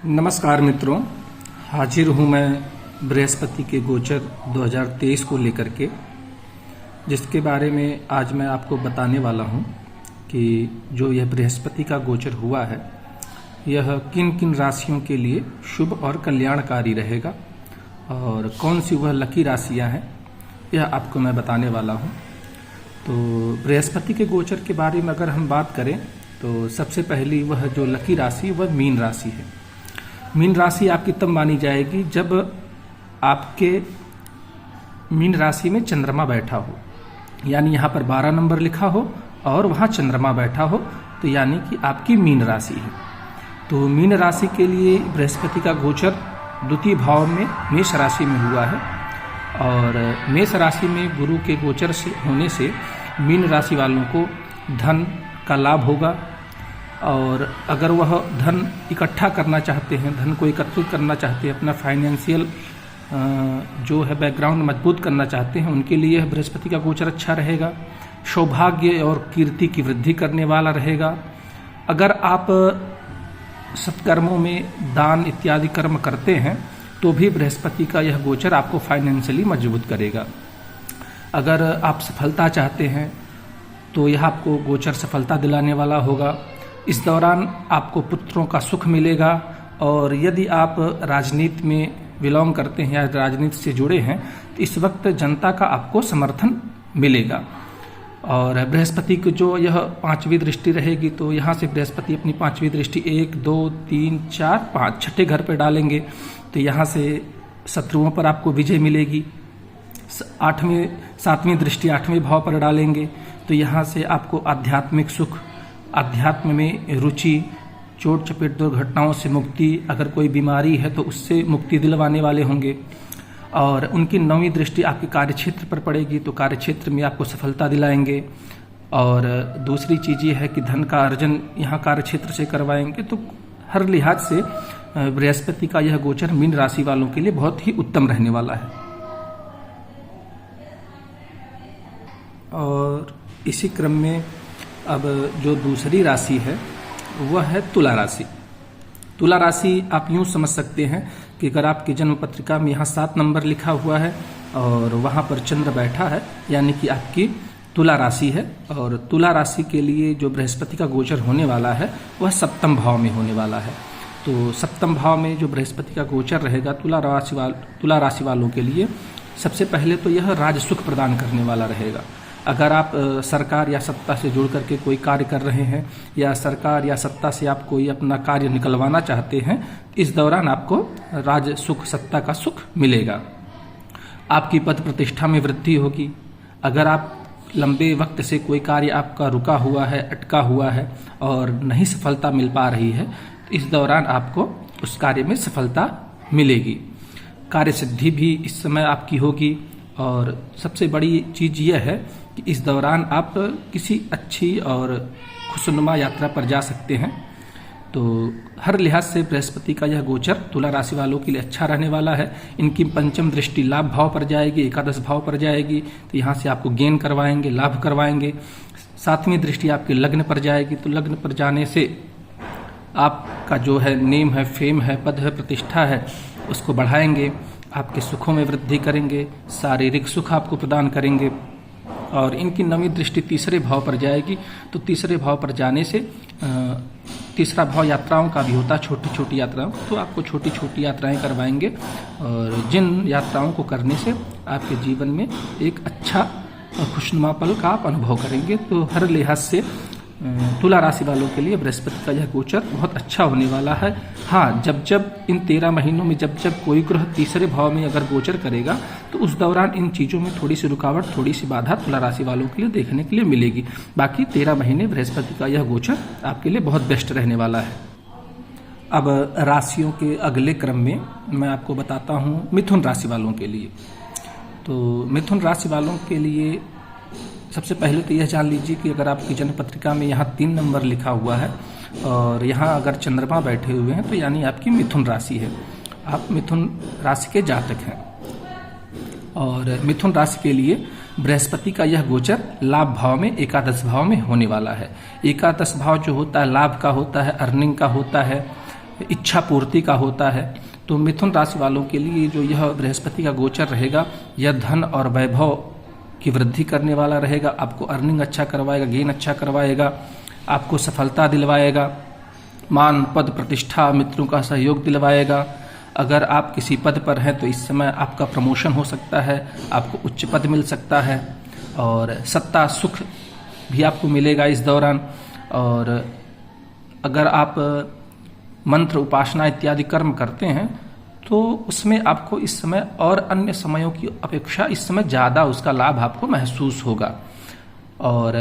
नमस्कार मित्रों, हाजिर हूँ मैं बृहस्पति के गोचर 2023 को लेकर के, जिसके बारे में आज मैं आपको बताने वाला हूँ कि जो यह बृहस्पति का गोचर हुआ है यह किन किन राशियों के लिए शुभ और कल्याणकारी रहेगा और कौन सी वह लकी राशियाँ हैं यह आपको मैं बताने वाला हूँ। तो बृहस्पति के गोचर के बारे में अगर हम बात करें तो सबसे पहली वह जो लकी राशि वह मीन राशि है। मीन राशि आपकी तब मानी जाएगी जब आपके मीन राशि में चंद्रमा बैठा हो, यानी यहाँ पर 12 नंबर लिखा हो और वहाँ चंद्रमा बैठा हो, तो यानी कि आपकी मीन राशि है। तो मीन राशि के लिए बृहस्पति का गोचर द्वितीय भाव में मेष राशि में हुआ है और मेष राशि में गुरु के गोचर से होने से मीन राशि वालों को धन का लाभ होगा और अगर वह धन इकट्ठा करना चाहते हैं, धन को एकत्रित करना चाहते हैं, अपना फाइनेंशियल जो है बैकग्राउंड मजबूत करना चाहते हैं, उनके लिए यह बृहस्पति का गोचर अच्छा रहेगा। सौभाग्य और कीर्ति की वृद्धि करने वाला रहेगा। अगर आप सत्कर्मों में दान इत्यादि कर्म करते हैं तो भी बृहस्पति का यह गोचर आपको फाइनेंशियली मजबूत करेगा। अगर आप सफलता चाहते हैं तो यह आपको गोचर सफलता दिलाने वाला होगा। इस दौरान आपको पुत्रों का सुख मिलेगा और यदि आप राजनीति में बिलोंग करते हैं या राजनीति से जुड़े हैं तो इस वक्त जनता का आपको समर्थन मिलेगा। और बृहस्पति की जो यह 5वीं दृष्टि रहेगी तो यहाँ से बृहस्पति अपनी 5वीं दृष्टि 1, 2, 3, 4, 5 छठे घर पर डालेंगे तो यहाँ से शत्रुओं पर आपको विजय मिलेगी। 7वीं दृष्टि 8वें भाव पर डालेंगे तो यहाँ से आपको आध्यात्मिक सुख, अध्यात्म में रुचि, चोट चपेट दुर्घटनाओं से मुक्ति, अगर कोई बीमारी है तो उससे मुक्ति दिलवाने वाले होंगे। और उनकी 9वीं दृष्टि आपके कार्यक्षेत्र पर पड़ेगी तो कार्यक्षेत्र में आपको सफलता दिलाएंगे। और दूसरी चीज़ ये है कि धन का अर्जन यहाँ कार्यक्षेत्र से करवाएंगे। तो हर लिहाज से बृहस्पति का यह गोचर मीन राशि वालों के लिए बहुत ही उत्तम रहने वाला है। और इसी क्रम में अब जो दूसरी राशि है वह है तुला राशि। तुला राशि आप यूँ समझ सकते हैं कि अगर आपकी जन्म पत्रिका में यहाँ 7 नंबर लिखा हुआ है और वहाँ पर चंद्र बैठा है, यानी कि आपकी तुला राशि है। और तुला राशि के लिए जो बृहस्पति का गोचर होने वाला है वह 7वें भाव में होने वाला है। तो 7वें भाव में जो बृहस्पति का गोचर रहेगा तुला राशि वालों के लिए सबसे पहले तो यह राज सुख प्रदान करने वाला रहेगा। अगर आप सरकार या सत्ता से जुड़ करके कोई कार्य कर रहे हैं या सरकार या सत्ता से आप कोई अपना कार्य निकलवाना चाहते हैं, इस दौरान आपको राज सुख, सत्ता का सुख मिलेगा। आपकी पद प्रतिष्ठा में वृद्धि होगी। अगर आप लंबे वक्त से कोई कार्य आपका रुका हुआ है, अटका हुआ है और नहीं सफलता मिल पा रही है तो इस दौरान आपको उस कार्य में सफलता मिलेगी। कार्य सिद्धि भी इस समय आपकी होगी। और सबसे बड़ी चीज़ यह है कि इस दौरान आप किसी अच्छी और खुशनुमा यात्रा पर जा सकते हैं। तो हर लिहाज से बृहस्पति का यह गोचर तुला राशि वालों के लिए अच्छा रहने वाला है। इनकी 5वीं दृष्टि लाभ भाव पर जाएगी, एकादश भाव पर जाएगी तो यहाँ से आपको गेन करवाएंगे, लाभ करवाएंगे। 7वीं दृष्टि आपके लग्न पर जाएगी तो लग्न पर जाने से आपका जो है नेम है, फेम है, पद है, प्रतिष्ठा है, उसको बढ़ाएंगे। आपके सुखों में वृद्धि करेंगे, शारीरिक सुख आपको प्रदान करेंगे। और इनकी 9वीं दृष्टि 3रे भाव पर जाएगी तो 3रे भाव पर जाने से 3रा भाव यात्राओं का भी होता है, छोटी छोटी यात्राओं, तो आपको छोटी छोटी यात्राएं करवाएंगे। और जिन यात्राओं को करने से आपके जीवन में एक अच्छा खुशनुमा पल का आप अनुभव करेंगे। तो हर लिहाज से तुला राशि वालों के लिए बृहस्पति का यह गोचर बहुत अच्छा होने वाला है। हाँ, जब इन 13 महीनों में जब कोई ग्रह 3रे भाव में अगर गोचर करेगा तो उस दौरान इन चीज़ों में थोड़ी सी रुकावट, थोड़ी सी बाधा तुला राशि वालों के लिए देखने के लिए मिलेगी। बाकी 13 महीने बृहस्पति का यह गोचर आपके लिए बहुत बेस्ट रहने वाला है। अब राशियों के अगले क्रम में मैं आपको बताता हूँ मिथुन राशि वालों के लिए। तो मिथुन राशि वालों के लिए सबसे पहले तो यह जान लीजिए कि अगर आपकी जन्म पत्रिका में यहाँ 3 नंबर लिखा हुआ है और यहाँ अगर चंद्रमा बैठे हुए हैं तो यानी आपकी मिथुन राशि है, आप मिथुन राशि के जातक हैं। और मिथुन राशि के लिए बृहस्पति का यह गोचर लाभ भाव में एकादश भाव में होने वाला है। एकादश भाव जो होता है लाभ का होता है, अर्निंग का होता है, इच्छा पूर्ति का होता है। तो मिथुन राशि वालों के लिए जो यह बृहस्पति का गोचर रहेगा, यह धन और वैभव की वृद्धि करने वाला रहेगा। आपको अर्निंग अच्छा करवाएगा, गेन अच्छा करवाएगा, आपको सफलता दिलवाएगा, मान पद प्रतिष्ठा मित्रों का सहयोग दिलवाएगा। अगर आप किसी पद पर हैं तो इस समय आपका प्रमोशन हो सकता है, आपको उच्च पद मिल सकता है और सत्ता सुख भी आपको मिलेगा इस दौरान। और अगर आप मंत्र उपासना इत्यादि कर्म करते हैं तो उसमें आपको इस समय और अन्य समयों की अपेक्षा इस समय ज़्यादा उसका लाभ आपको महसूस होगा। और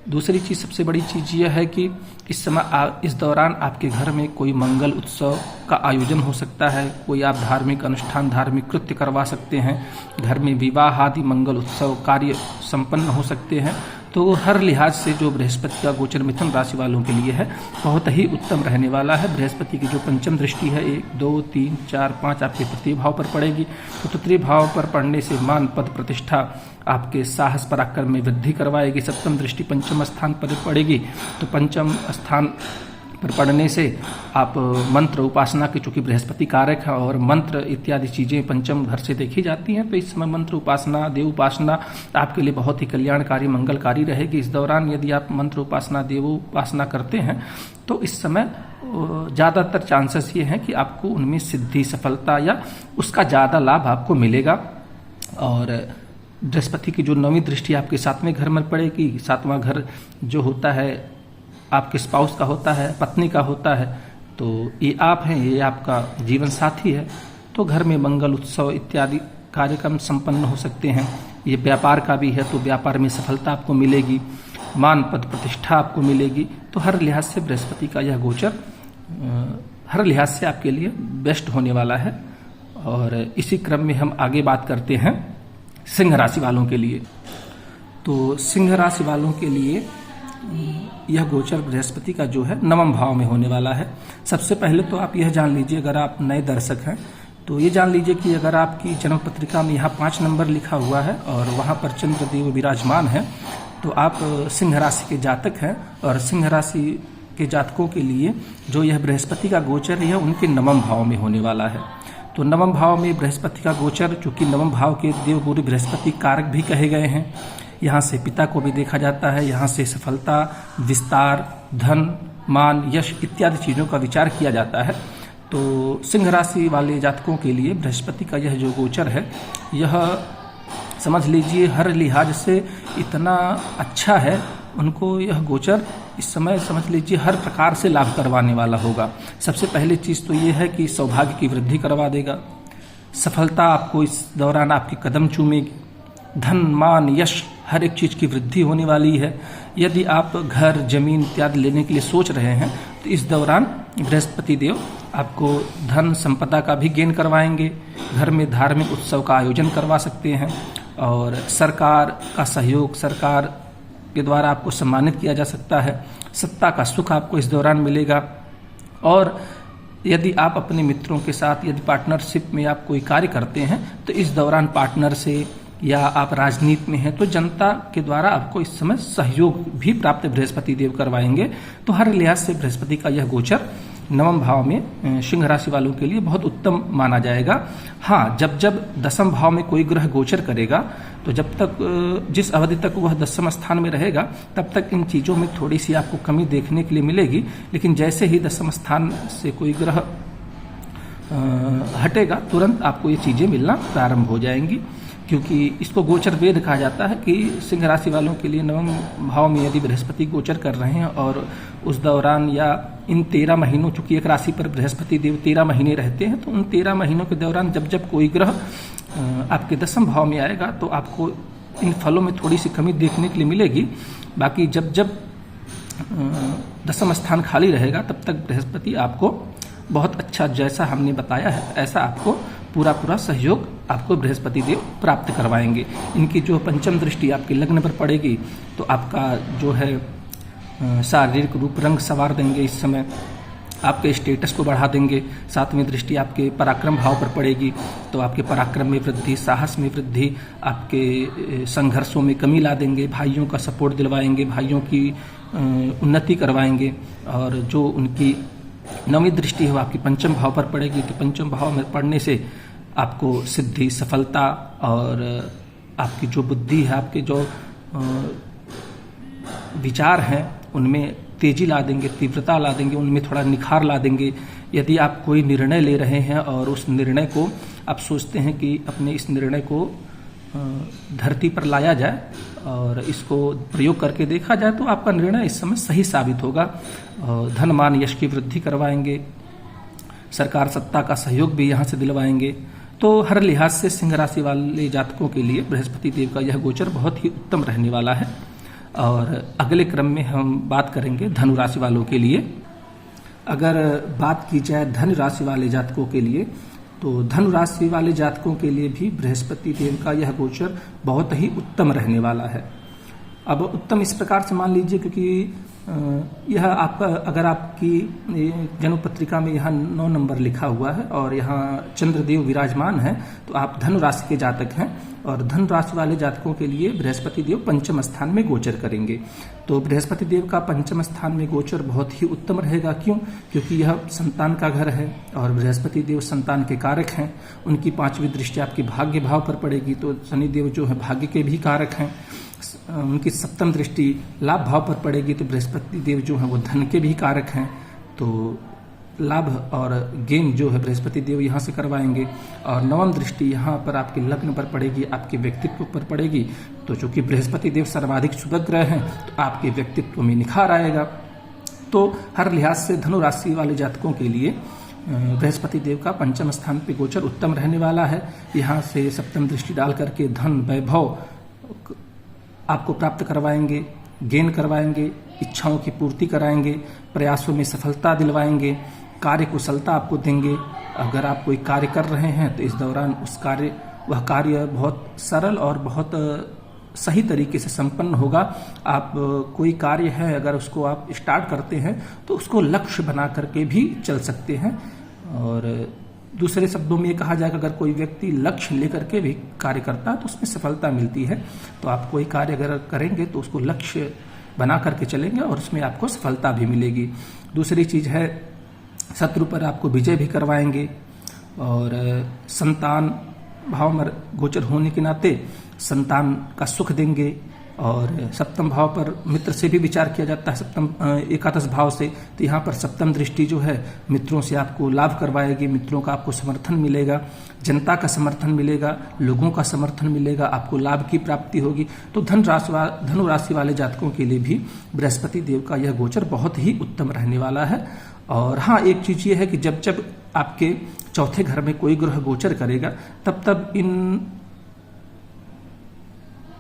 दूसरी चीज़, सबसे बड़ी चीज़ यह है कि इस समय इस दौरान आपके घर में कोई मंगल उत्सव का आयोजन हो सकता है, कोई आप धार्मिक अनुष्ठान धार्मिक कृत्य करवा सकते हैं, घर में विवाह आदि मंगल उत्सव कार्य संपन्न हो सकते हैं। तो हर लिहाज से जो बृहस्पति का गोचर मिथुन राशि वालों के लिए है बहुत ही उत्तम रहने वाला है। बृहस्पति की जो पंचम दृष्टि है 1, 2, 3, 4, 5 आपके तृतीय भाव पर पड़ेगी। तो तृतीय भाव पर पड़ने से मान पद प्रतिष्ठा आपके साहस पराक्रम में वृद्धि करवाएगी। सप्तम दृष्टि पंचम स्थान पर पड़ेगी, तो पंचम स्थान पर पढ़ने से आप मंत्र उपासना की, चूंकि बृहस्पति कारक है और मंत्र इत्यादि चीज़ें पंचम घर से देखी जाती हैं, तो इस समय मंत्र उपासना देव उपासना आपके लिए बहुत ही कल्याणकारी मंगलकारी रहेगी। इस दौरान यदि आप मंत्र उपासना देव उपासना करते हैं तो इस समय ज़्यादातर चांसेस ये हैं कि आपको उनमें सिद्धि सफलता या उसका ज़्यादा लाभ आपको मिलेगा। और बृहस्पति की जो 9वीं दृष्टि आपके 7वें घर में पड़ेगी। 7वां घर जो होता है आपके स्पाउस का होता है, पत्नी का होता है, तो ये आप हैं, ये आपका जीवन साथी है। तो घर में मंगल उत्सव इत्यादि कार्यक्रम संपन्न हो सकते हैं। ये व्यापार का भी है, तो व्यापार में सफलता आपको मिलेगी, मान पद प्रतिष्ठा आपको मिलेगी। तो हर लिहाज से बृहस्पति का यह गोचर हर लिहाज से आपके लिए बेस्ट होने वाला है। और इसी क्रम में हम आगे बात करते हैं सिंह राशि वालों के लिए। तो सिंह राशि वालों के लिए यह गोचर बृहस्पति का जो है 9वें भाव में होने वाला है। सबसे पहले तो आप यह जान लीजिए, अगर आप नए दर्शक हैं तो ये जान लीजिए कि अगर आपकी जन्म पत्रिका में यहाँ 5 नंबर लिखा हुआ है और वहाँ पर चंद्रदेव विराजमान है तो आप सिंह राशि के जातक हैं। और सिंह राशि के जातकों के लिए जो यह बृहस्पति का गोचर है उनके 9वें भाव में होने वाला है। तो 9वें भाव में बृहस्पति का गोचर, चूंकि 9वें भाव के देवगुरु बृहस्पति कारक भी कहे गए हैं, यहाँ से पिता को भी देखा जाता है, यहाँ से सफलता विस्तार धन मान यश इत्यादि चीज़ों का विचार किया जाता है। तो सिंह राशि वाले जातकों के लिए बृहस्पति का यह जो गोचर है यह समझ लीजिए हर लिहाज से इतना अच्छा है, उनको यह गोचर इस समय समझ लीजिए हर प्रकार से लाभ करवाने वाला होगा। सबसे पहली चीज़ तो ये है कि सौभाग्य की वृद्धि करवा देगा, सफलता आपको इस दौरान आपके कदम चूमेगी, धन मान यश हर एक चीज़ की वृद्धि होने वाली है। यदि आप घर जमीन इत्यादि लेने के लिए सोच रहे हैं तो इस दौरान बृहस्पति देव आपको धन संपदा का भी गेन करवाएंगे। घर में धार्मिक उत्सव का आयोजन करवा सकते हैं और सरकार का सहयोग, सरकार के द्वारा आपको सम्मानित किया जा सकता है। सत्ता का सुख आपको इस दौरान मिलेगा। और यदि आप अपने मित्रों के साथ यदि पार्टनरशिप में आप कोई कार्य करते हैं तो इस दौरान पार्टनर से, या आप राजनीति में हैं तो जनता के द्वारा आपको इस समय सहयोग भी प्राप्त बृहस्पति देव करवाएंगे। तो हर लिहाज से बृहस्पति का यह गोचर 9वें भाव में सिंह राशि वालों के लिए बहुत उत्तम माना जाएगा। हाँ, जब 10वें भाव में कोई ग्रह गोचर करेगा तो जब तक जिस अवधि तक वह 10वें स्थान में रहेगा तब तक इन चीज़ों में थोड़ी सी आपको कमी देखने के लिए मिलेगी। लेकिन जैसे ही 10वें स्थान से कोई ग्रह हटेगा तुरंत आपको ये चीज़ें मिलना प्रारंभ हो जाएंगी, क्योंकि इसको गोचर वेद कहा जाता है कि सिंह राशि वालों के लिए 9वें भाव में यदि बृहस्पति गोचर कर रहे हैं और उस दौरान या इन 13 महीनों, चूंकि एक राशि पर बृहस्पति देव 13 महीने रहते हैं, तो उन 13 महीनों के दौरान जब कोई ग्रह आपके 10वें भाव में आएगा तो आपको इन फलों में थोड़ी सी कमी देखने के लिए मिलेगी। बाकी जब 10वां स्थान खाली रहेगा तब तक बृहस्पति आपको बहुत अच्छा, जैसा हमने बताया है ऐसा आपको पूरा सहयोग आपको बृहस्पति देव प्राप्त करवाएंगे। इनकी जो पंचम दृष्टि आपके लग्न पर पड़ेगी तो आपका जो है शारीरिक रूप रंग संवार देंगे, इस समय आपके स्टेटस को बढ़ा देंगे। 7वीं दृष्टि आपके पराक्रम भाव पर पड़ेगी तो आपके पराक्रम में वृद्धि, साहस में वृद्धि, आपके संघर्षों में कमी ला देंगे, भाइयों का सपोर्ट दिलवाएंगे, भाइयों की उन्नति करवाएंगे और जो उनकी नवीं दृष्टि है वो आपकी पंचम भाव पर पड़ेगी, कि पंचम भाव में पड़ने से आपको सिद्धि, सफलता और आपकी जो बुद्धि है, आपके जो विचार हैं उनमें तेजी ला देंगे, तीव्रता ला देंगे, उनमें थोड़ा निखार ला देंगे। यदि आप कोई निर्णय ले रहे हैं और उस निर्णय को आप सोचते हैं कि अपने इस निर्णय को धरती पर लाया जाए और इसको प्रयोग करके देखा जाए, तो आपका निर्णय इस समय सही साबित होगा। धन मान यश की वृद्धि करवाएंगे, सरकार सत्ता का सहयोग भी यहाँ से दिलवाएंगे। तो हर लिहाज से सिंह राशि वाले जातकों के लिए बृहस्पति देव का यह गोचर बहुत ही उत्तम रहने वाला है। और अगले क्रम में हम बात करेंगे धनु राशि वालों के लिए। अगर बात की जाए धनु राशि वाले जातकों के लिए, तो धनु राशि वाले जातकों के लिए भी बृहस्पति देव का यह गोचर बहुत ही उत्तम रहने वाला है। अब उत्तम इस प्रकार से मान लीजिए, क्योंकि यह आपका, अगर आपकी जन्म पत्रिका में यहाँ 9 नंबर लिखा हुआ है और यहाँ चंद्रदेव विराजमान है, तो आप धनु राशि के जातक हैं। और धनु राशि वाले जातकों के लिए बृहस्पति देव पंचम स्थान में गोचर करेंगे। तो बृहस्पति देव का पंचम स्थान में गोचर बहुत ही उत्तम रहेगा। क्यों? क्योंकि यह संतान का घर है और बृहस्पति देव संतान के कारक हैं। उनकी 5वीं दृष्टि आपकी भाग्य भाव पर पड़ेगी, तो शनिदेव जो है भाग्य के भी कारक हैं। उनकी 7वीं दृष्टि लाभ भाव पर पड़ेगी, तो बृहस्पति देव जो है वो धन के भी कारक हैं। तो लाभ और गेन जो है बृहस्पति देव यहाँ से करवाएंगे। और 9वीं दृष्टि यहाँ पर आपके लग्न पर पड़ेगी, आपके व्यक्तित्व पर पड़ेगी। तो चूंकि बृहस्पति देव सर्वाधिक शुभ ग्रह हैं, तो आपके व्यक्तित्व में निखार आएगा। तो हर लिहाज से धनु राशि वाले जातकों के लिए बृहस्पति देव का पंचम स्थान पे गोचर उत्तम रहने वाला है। यहाँ से 7वीं दृष्टि डाल करके धन, वैभव आपको प्राप्त करवाएंगे, गेन करवाएंगे, इच्छाओं की पूर्ति कराएंगे, प्रयासों में सफलता दिलवाएंगे, कार्य कुशलता आपको देंगे। अगर आप कोई कार्य कर रहे हैं तो इस दौरान वह कार्य बहुत सरल और बहुत सही तरीके से संपन्न होगा। आप कोई कार्य है, अगर उसको आप स्टार्ट करते हैं तो उसको लक्ष्य बना करके भी चल सकते हैं। और दूसरे शब्दों में ये कहा जाएगा, अगर कोई व्यक्ति लक्ष्य लेकर के भी कार्य करता है तो उसमें सफलता मिलती है। तो आप कोई कार्य अगर करेंगे तो उसको लक्ष्य बना करके चलेंगे और उसमें आपको सफलता भी मिलेगी। दूसरी चीज है, शत्रु पर आपको विजय भी करवाएंगे। और संतान भाव में गोचर होने के नाते संतान का सुख देंगे। और 7वें भाव पर मित्र से भी विचार किया जाता है, एकादश भाव से। तो यहाँ पर 7वीं दृष्टि जो है मित्रों से आपको लाभ करवाएगी, मित्रों का आपको समर्थन मिलेगा, जनता का समर्थन मिलेगा, लोगों का समर्थन मिलेगा, आपको लाभ की प्राप्ति होगी। तो धनु राशि वाले जातकों के लिए भी बृहस्पति देव का यह गोचर बहुत ही उत्तम रहने वाला है। और हाँ, एक चीज ये है कि जब जब आपके चौथे घर में कोई ग्रह गोचर करेगा, तब तब इन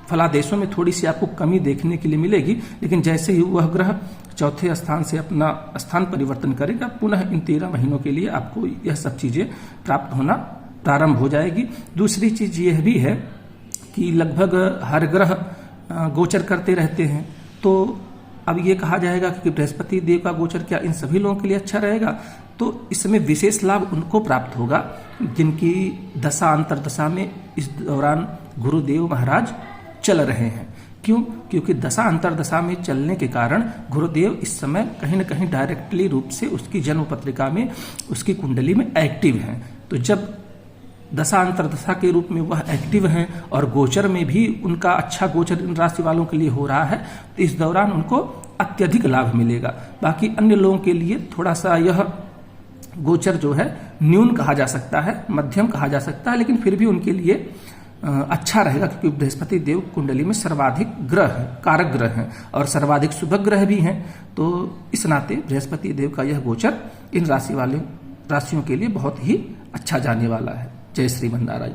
फलादेशों में थोड़ी सी आपको कमी देखने के लिए मिलेगी। लेकिन जैसे ही वह ग्रह चौथे स्थान से अपना स्थान परिवर्तन करेगा, पुनः इन 13 महीनों के लिए आपको यह सब चीजें प्राप्त होना प्रारंभ हो जाएगी। दूसरी चीज यह भी है कि लगभग हर ग्रह गोचर करते रहते हैं। तो अब ये कहा जाएगा कि बृहस्पति देव का गोचर क्या इन सभी लोगों के लिए अच्छा रहेगा? तो इसमें विशेष लाभ उनको प्राप्त होगा जिनकी दशा अंतरदशा में इस दौरान गुरुदेव महाराज चल रहे हैं। क्यों? क्योंकि दशा अंतरदशा में चलने के कारण गुरुदेव इस समय कहीं न कहीं डायरेक्टली रूप से उसकी जन्म पत्रिका में, उसकी कुंडली में एक्टिव हैं। तो जब दशा अंतरदशा के रूप में वह एक्टिव हैं और गोचर में भी उनका अच्छा गोचर इन राशि वालों के लिए हो रहा है, तो इस दौरान उनको अत्यधिक लाभ मिलेगा। बाकी अन्य लोगों के लिए थोड़ा सा यह गोचर जो है न्यून कहा जा सकता है, मध्यम कहा जा सकता है, लेकिन फिर भी उनके लिए अच्छा रहेगा, क्योंकि बृहस्पति देव कुंडली में सर्वाधिक ग्रह है, कारक ग्रह हैं और सर्वाधिक शुभ ग्रह भी हैं। तो इस नाते बृहस्पति देव का यह गोचर इन राशियों के लिए बहुत ही अच्छा जाने वाला है। जय श्रीमन नारायण।